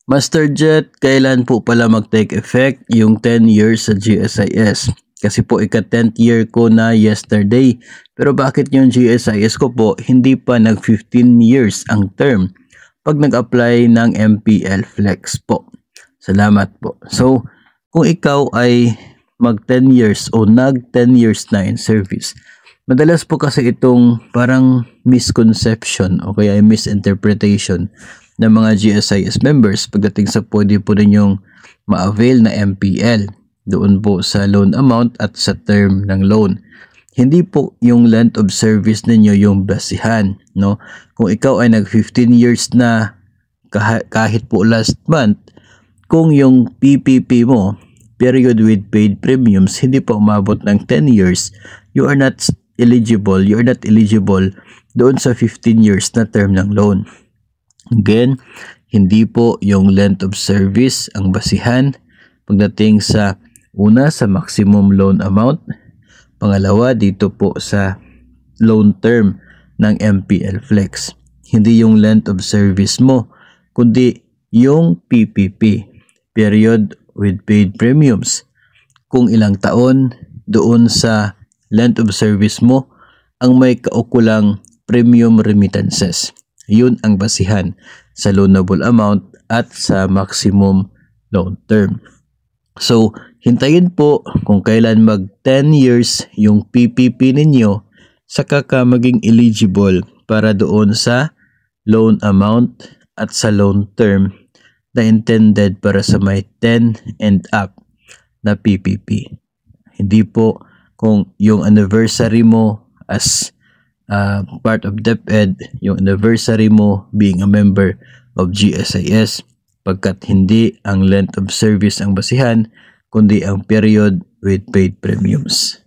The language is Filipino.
Master Jet, kailan po pala mag-take effect yung 10 years sa GSIS? Kasi po ika-10th year ko na yesterday. Pero bakit yung GSIS ko po hindi pa nag-15 years ang term pag nag-apply ng MPL Flex po? Salamat po. So, kung ikaw ay mag-10 years o nag-10 years na in service, madalas po kasi itong parang misconception o kaya misinterpretation ng mga GSIS members pagdating sa pwede po ninyong ma-avail na MPL doon po sa loan amount at sa term ng loan. Hindi po yung length of service ninyo yung basihan, no? Kung ikaw ay nag 15 years na kahit po last month, kung yung PPP mo, period with paid premiums, hindi pa umabot ng 10 years, you are not eligible doon sa 15 years na term ng loan. Again, hindi po yung length of service ang basihan pagdating sa una sa maximum loan amount, pangalawa dito po sa loan term ng MPL Flex. Hindi yung length of service mo, kundi yung PPP, period with paid premiums. Kung ilang taon doon sa length of service mo ang may kaukulang premium remittances. Yun ang basihan sa loanable amount at sa maximum loan term. So, hintayin po kung kailan mag 10 years yung PPP ninyo saka ka maging eligible para doon sa loan amount at sa loan term na intended para sa may 10 and up na PPP. Hindi po kung yung anniversary mo as part of DepEd, yung anniversary mo being a member of GSIS, pagkat hindi ang length of service ang basihan, kundi ang period with paid premiums.